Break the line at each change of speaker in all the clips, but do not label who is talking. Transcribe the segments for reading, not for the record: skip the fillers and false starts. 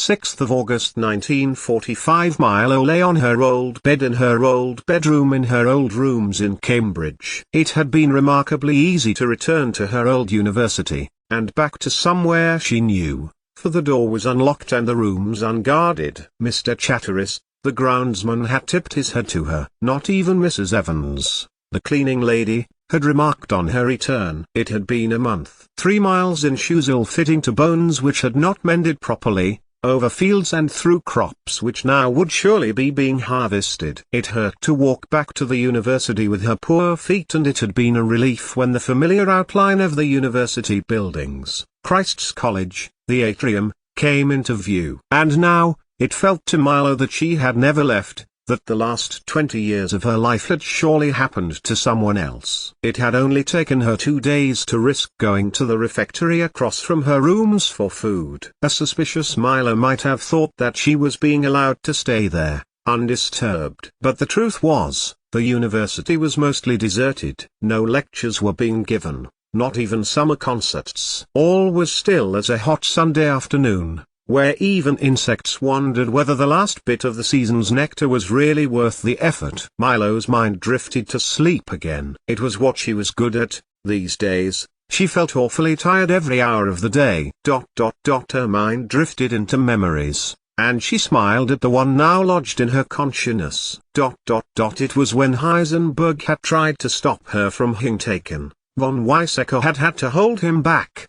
6th of August 1945. Milo lay on her old bed in her old bedroom in her old rooms in Cambridge. It had been remarkably easy to return to her old university, and back to somewhere she knew, for the door was unlocked and the rooms unguarded. Mr. Chatteris, the groundsman, had tipped his head to her. Not even Mrs. Evans, the cleaning lady, had remarked on her return. It had been a month. 3 miles in shoes ill-fitting to bones which had not mended properly, over fields and through crops which now would surely be being harvested. It hurt to walk back to the university with her poor feet, and it had been a relief when the familiar outline of the university buildings, Christ's College, the atrium, came into view. And now, it felt to Milo that she had never left, that the last 20 years of her life had surely happened to someone else. It had only taken her 2 days to risk going to the refectory across from her rooms for food. A suspicious Milo might have thought that she was being allowed to stay there, undisturbed. But the truth was, the university was mostly deserted. No lectures were being given, not even summer concerts. All was still as a hot Sunday afternoon, where even insects wondered whether the last bit of the season's nectar was really worth the effort. Milo's mind drifted to sleep again. It was what she was good at, these days. She felt awfully tired every hour of the day. Her mind drifted into memories, and she smiled at the one now lodged in her consciousness. It was when Heisenberg had tried to stop her from being taken. Von Weizsäcker had had to hold him back.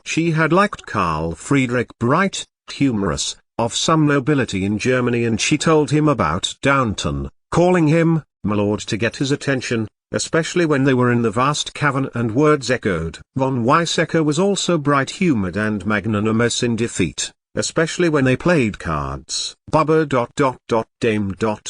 She had liked Carl Friedrich, bright, humorous, of some nobility in Germany, and she told him about Downton, calling him "my lord" to get his attention, especially when they were in the vast cavern and words echoed. Von Weizsäcker was also bright-humored and magnanimous in defeat, especially when they played cards. Bubba Dame König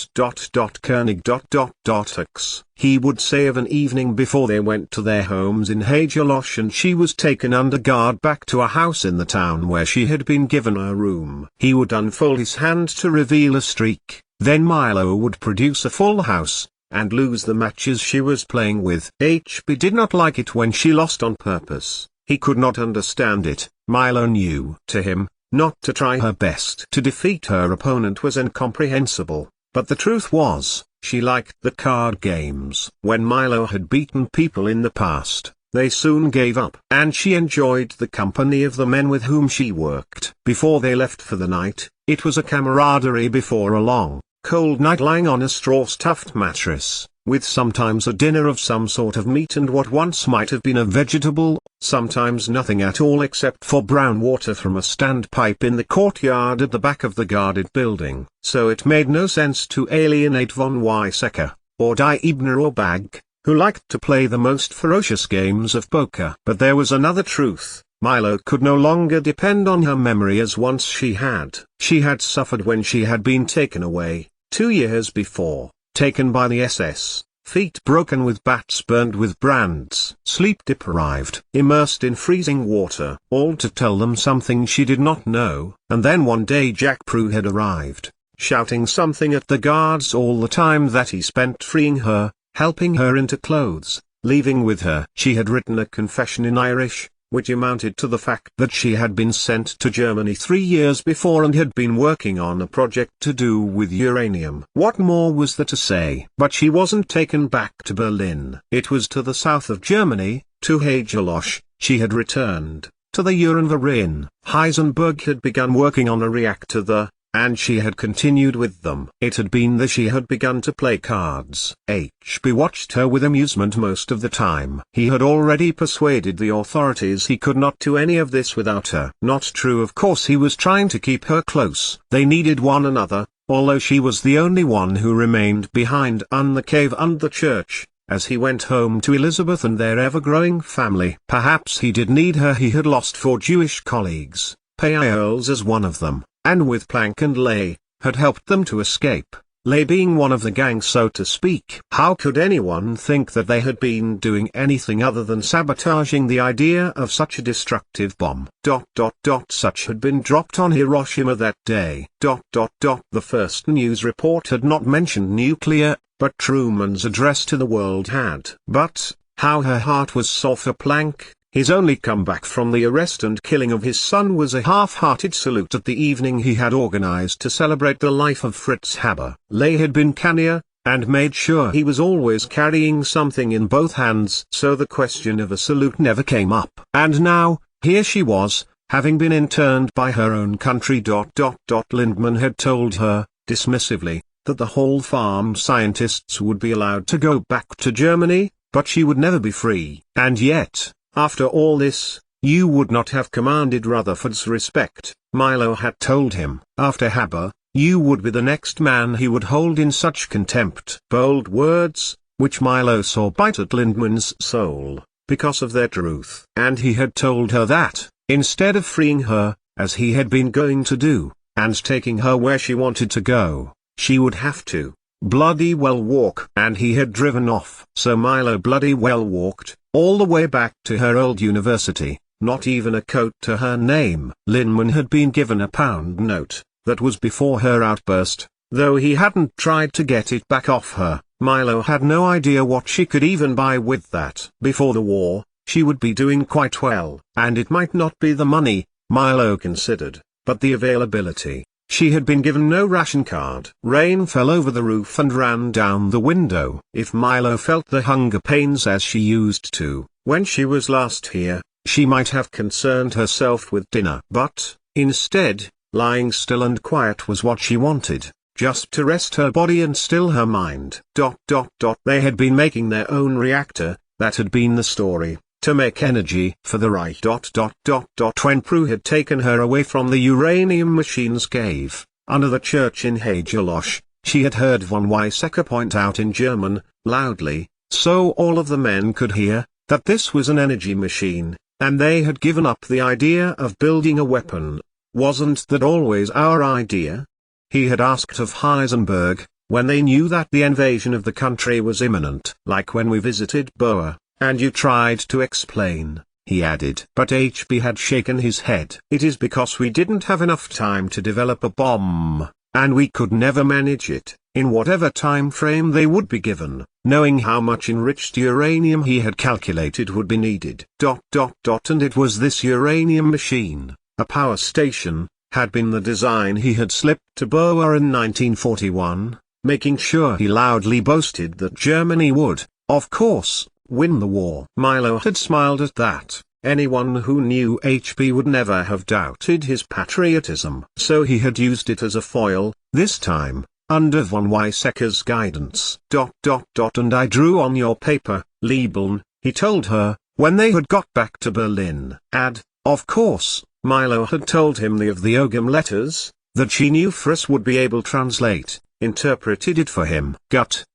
X, he would say of an evening before they went to their homes in Hagalosh and she was taken under guard back to a house in the town where she had been given a room. He would unfold his hand to reveal a streak, then Milo would produce a full house, and lose the matches she was playing with. HB did not like it when she lost on purpose. He could not understand it. Milo knew. To him, not to try her best to defeat her opponent was incomprehensible, but the truth was, she liked the card games. When Milo had beaten people in the past, they soon gave up. And she enjoyed the company of the men with whom she worked. Before they left for the night, it was a camaraderie before a long, cold night lying on a straw-stuffed mattress, with sometimes a dinner of some sort of meat and what once might have been a vegetable, sometimes nothing at all except for brown water from a standpipe in the courtyard at the back of the guarded building. So it made no sense to alienate von Weizsäcker, or Die Ebner or Bag, who liked to play the most ferocious games of poker. But there was another truth. Milo could no longer depend on her memory as once she had. She had suffered when she had been taken away, 2 years before. Taken by the SS, feet broken with bats, burned with brands, sleep deprived, immersed in freezing water, all to tell them something she did not know. And then one day Jack Prue had arrived, shouting something at the guards all the time that he spent freeing her, helping her into clothes, leaving with her. She had written a confession in Irish, which amounted to the fact that she had been sent to Germany 3 years before and had been working on a project to do with uranium. What more was there to say? But she wasn't taken back to Berlin. It was to the south of Germany, to Hagalosh, she had returned, to the Uhrenverein. Heisenberg had begun working on a reactor there, and she had continued with them. It had been that she had begun to play cards. HB watched her with amusement most of the time. He had already persuaded the authorities he could not do any of this without her. Not true, of course. He was trying to keep her close. They needed one another, although she was the only one who remained behind on the cave and the church, as he went home to Elizabeth and their ever-growing family. Perhaps he did need her. He had lost 4 Jewish colleagues, Payols as one of them, and with Planck and Lay, had helped them to escape, Lay being one of the gang, so to speak. How could anyone think that they had been doing anything other than sabotaging the idea of such a destructive bomb? Such had been dropped on Hiroshima that day. The first news report had not mentioned nuclear, but Truman's address to the world had. But how her heart was sore for Planck, His only comeback from the arrest and killing of his son was a half-hearted salute at the evening he had organized to celebrate the life of Fritz Haber. Lay had been cannier, and made sure he was always carrying something in both hands, so the question of a salute never came up. And now, here she was, having been interned by her own country. Lindman had told her, dismissively, that the whole farm scientists would be allowed to go back to Germany, but she would never be free. And yet, after all this, you would not have commanded Rutherford's respect, Milo had told him. After Haber, you would be the next man he would hold in such contempt. Bold words, which Milo saw bite at Lindman's soul, because of their truth. And he had told her that, instead of freeing her, as he had been going to do, and taking her where she wanted to go, she would have to bloody well walk. And he had driven off. So Milo bloody well walked, all the way back to her old university, not even a coat to her name. Lindman had been given a £1 note, that was before her outburst, though he hadn't tried to get it back off her. Milo had no idea what she could even buy with that. Before the war, she would be doing quite well, and it might not be the money, Milo considered, but the availability. She had been given no ration card. Rain fell over the roof and ran down the window. If Milo felt the hunger pains as she used to, when she was last here, she might have concerned herself with dinner. But, instead, lying still and quiet was what she wanted, just to rest her body and still her mind. They had been making their own reactor, that had been the story, to make energy for the right. When Prue had taken her away from the uranium machine's cave, under the church in Hagelosh, she had heard von Weizsäcker point out in German, loudly, so all of the men could hear, that this was an energy machine, and they had given up the idea of building a weapon. Wasn't that always our idea? He had asked of Heisenberg, when they knew that the invasion of the country was imminent. Like when we visited Boer, and you tried to explain, he added. But HB had shaken his head. It is because we didn't have enough time to develop a bomb, and we could never manage it, in whatever time frame they would be given, knowing how much enriched uranium he had calculated would be needed. And it was this uranium machine, a power station, had been the design he had slipped to Boer in 1941, making sure he loudly boasted that Germany would, of course, win the war. Milo had smiled at that. Anyone who knew HB would never have doubted his patriotism. So he had used it as a foil, this time, under von Weizsäcker's guidance. And I drew on your paper, Liebeln, he told her, when they had got back to Berlin. Of course, Milo had told him of the Ogham letters, that she knew Friss would be able to translate, interpreted it for him. Gut,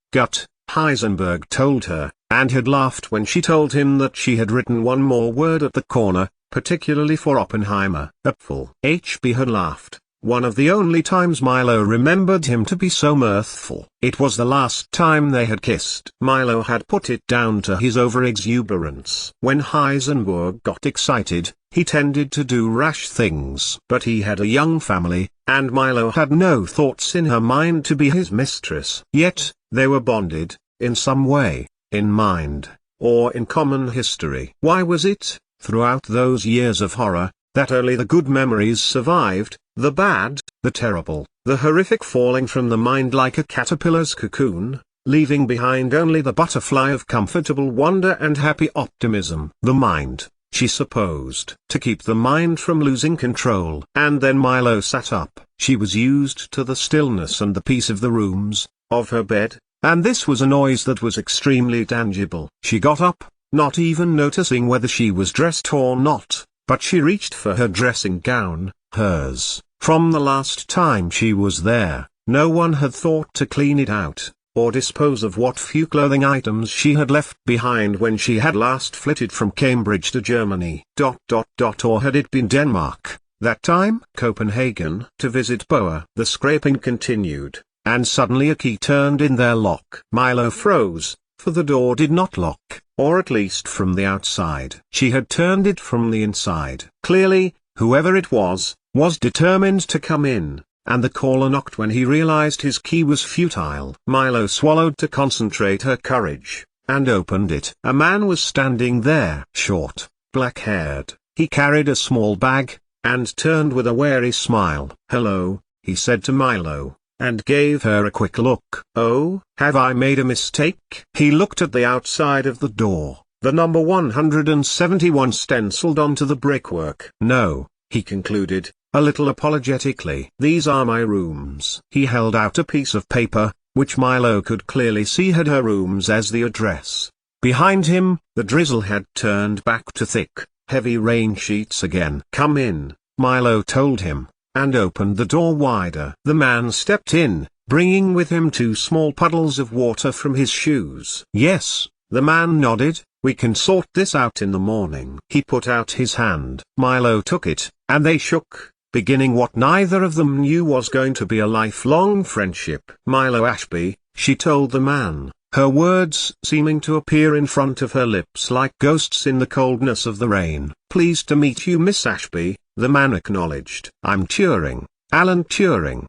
Heisenberg told her, and had laughed when she told him that she had written one more word at the corner, particularly for Oppenheimer. Apfel. HB had laughed, one of the only times Milo remembered him to be so mirthful. It was the last time they had kissed. Milo had put it down to his over-exuberance. When Heisenberg got excited, he tended to do rash things. But he had a young family, and Milo had no thoughts in her mind to be his mistress. Yet, they were bonded, in some way, in mind, or in common history. Why was it, throughout those years of horror, that only the good memories survived, the bad, the terrible, the horrific falling from the mind like a caterpillar's cocoon, leaving behind only the butterfly of comfortable wonder and happy optimism? The mind, she supposed, to keep the mind from losing control. And then Milo sat up. She was used to the stillness and the peace of the rooms, of her bed, and this was a noise that was extremely tangible. She got up, not even noticing whether she was dressed or not, but she reached for her dressing gown, hers. From the last time she was there, no one had thought to clean it out, or dispose of what few clothing items she had left behind when she had last flitted from Cambridge to Germany. Or had it been Denmark, that time? Copenhagen, to visit Boer. The scraping continued, and suddenly a key turned in their lock. Milo froze, for the door did not lock, or at least from the outside. She had turned it from the inside. Clearly, whoever it was determined to come in, and the caller knocked when he realized his key was futile. Milo swallowed to concentrate her courage, and opened it. A man was standing there. Short, black-haired. He carried a small bag, and turned with a wary smile. "Hello," he said to Milo, and gave her a quick look. "Oh, have I made a mistake?" He looked at the outside of the door, the number 171 stenciled onto the brickwork. "No," he concluded, a little apologetically. "These are my rooms." He held out a piece of paper, which Milo could clearly see had her rooms as the address. Behind him, the drizzle had turned back to thick, heavy rain sheets again. "Come in," Milo told him, and opened the door wider. The man stepped in, bringing with him 2 small puddles of water from his shoes. "Yes," the man nodded, "we can sort this out in the morning." He put out his hand. Milo took it, and they shook, beginning what neither of them knew was going to be a lifelong friendship. "Milo Ashby," she told the man, her words seeming to appear in front of her lips like ghosts in the coldness of the rain. "Pleased to meet you, Miss Ashby," the man acknowledged. "I'm Turing, Alan Turing."